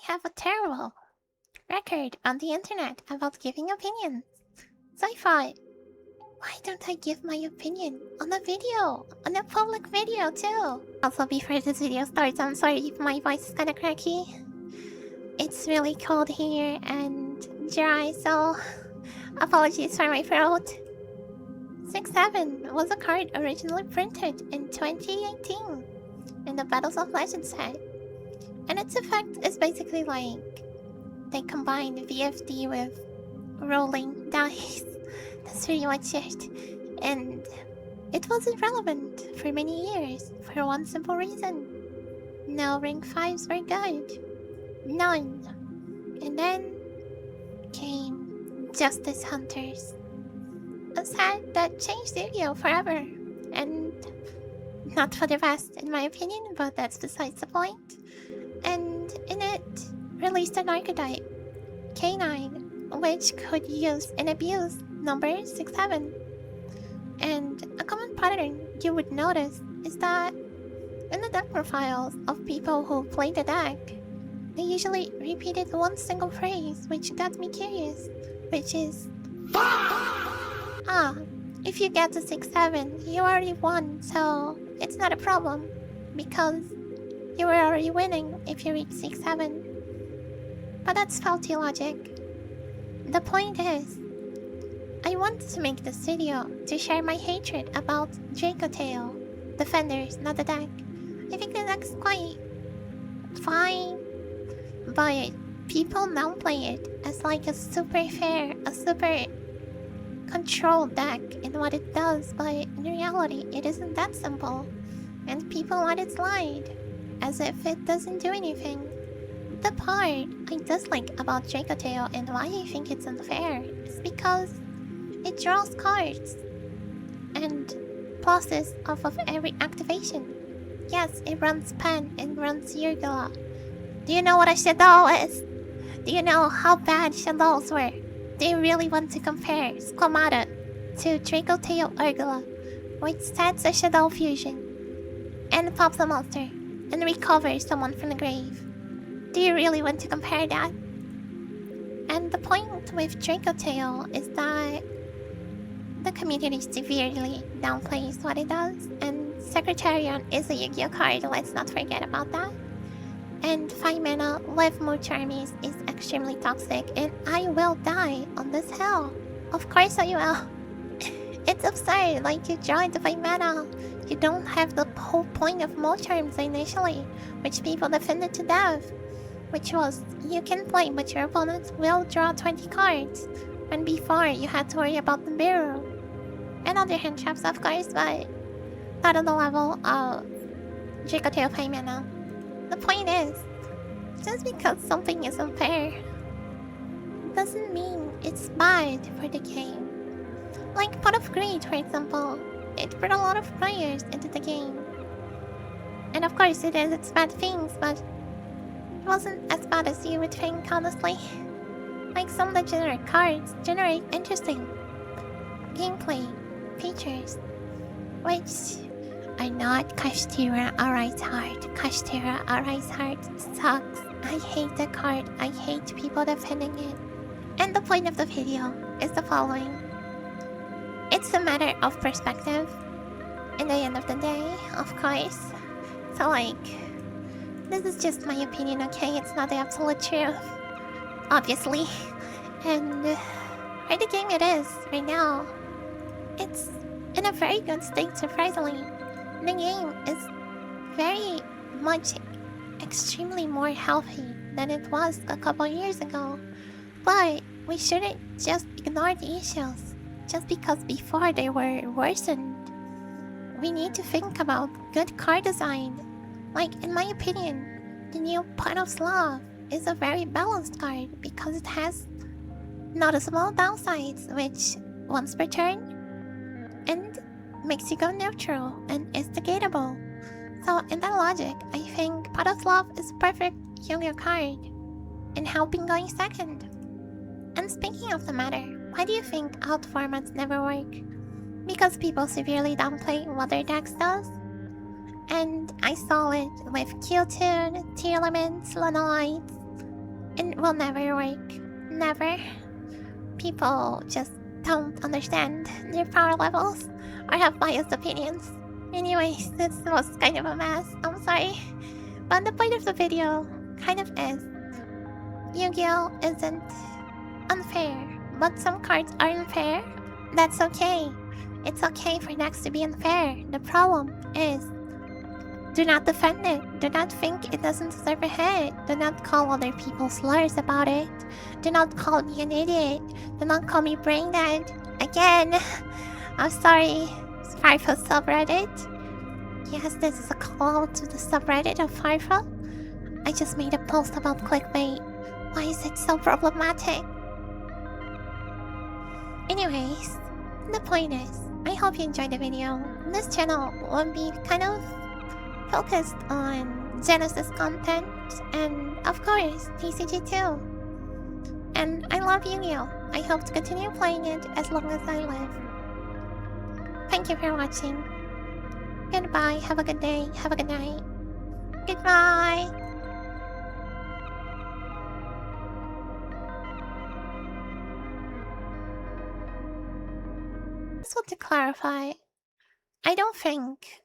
have a terrible record on the internet about giving opinions. So I thought, why don't I give my opinion on a video? On a public video too? Also, before this video starts, I'm sorry if my voice is kinda cracky. It's really cold here and dry, so apologies for my throat. 6-7 was a card originally printed in 2018 in the Battles of Legends set. And its effect is basically like they combined VFD with rolling dice. That's pretty much it. And it wasn't relevant for many years for one simple reason. No rank 5s were good. None. And then came Justice Hunters. A set that changed Yu-Gi-Oh! Forever. And not for the best in my opinion, but that's besides the point. And in it, released an archetype, K9, which could use and abuse number 6-7. And a common pattern you would notice is that in the deck profiles of people who play the deck, they usually repeated one single phrase, which got me curious, which is if you get to 6-7, you already won, so it's not a problem, because you were already winning if you reach 6-7. But that's faulty logic. The point is, I wanted to make this video to share my hatred about dracotail. Defenders, not the deck. I think the deck's quite fine, but people downplay it as like a super fair, a super controlled deck in what it does, but in reality it isn't that simple. And people let it slide, as if it doesn't do anything. The part I dislike about dracotail and why I think it's unfair is because it draws cards and pluses off of every activation. Yes, it runs Pen and runs Urgula. Do you know what a Shadow is? Do you know how bad Shadows were? Do you really want to compare Squamata to Dracotail Urgula, which sets a Shadow fusion and pops a monster and recovers someone from the grave? Do you really want to compare that? And the point with dracotail is that the community severely downplays what it does, and Secretarian is a Yu-Gi-Oh card, let's not forget about that. And 5 mana with Mooch armies is extremely toxic, and I will die on this hill. Of course I will. It's absurd, like you draw into 5 mana. You don't have the whole point of Mooch arms initially, which people defended to death. Which was, you can play but your opponent will draw 20 cards. When before you had to worry about the barrel. And other hand traps of course, but not on the level of Dracotail 5 mana. The point is, just because something is unfair doesn't mean it's bad for the game. Like Pot of Greed, for example, it brought a lot of players into the game. And of course it has its bad things, but it wasn't as bad as you would think, honestly. Like some legendary cards generate interesting gameplay features, which are not Kashtira Arai's Heart. Kashtira Arai's Heart sucks. I hate the card. I hate people defending it. And the point of the video is the following. It's a matter of perspective. In the end of the day, of course. So like, this is just my opinion, okay? It's not the absolute truth. Obviously. And for the game it is right now, it's in a very good state, surprisingly. The game is very much extremely more healthy than it was a couple years ago. But we shouldn't just ignore the issues just because before they were worsened. We need to think about good card design. Like, in my opinion, the new Pot of Slav is a very balanced card because it has noticeable downsides, which once per turn and makes you go neutral and is negatable. So in that logic, I think Pot of Slav is a perfect Yu-Gi-Oh card in helping going second. And speaking of the matter, why do you think alt formats never work? Because people severely downplay what their decks does? And I saw it with Q-Tune, Tear Elements, Lanolites, will never work. Never. People just don't understand their power levels or have biased opinions. Anyways, this was kind of a mess. I'm sorry. But the point of the video kind of is Yu-Gi-Oh! Isn't unfair, but some cards are unfair. That's okay. It's okay for next to be unfair. The problem is do not defend it. Do not think it doesn't deserve a hit. Do not call other people slurs about it. Do not call me an idiot. Do not call me brain dead. Again, I'm sorry. Firefly subreddit. Yes, this is a call out to the subreddit of Firefly. I just made a post about clickbait. Why is it so problematic? Anyways, the point is, I hope you enjoyed the video. This channel will be kind of focused on Genesis content and, of course, TCG too. And I love Yu-Gi-Oh! I hope to continue playing it as long as I live. Thank you for watching. Goodbye, have a good day, have a good night. Goodbye! So to clarify, I don't think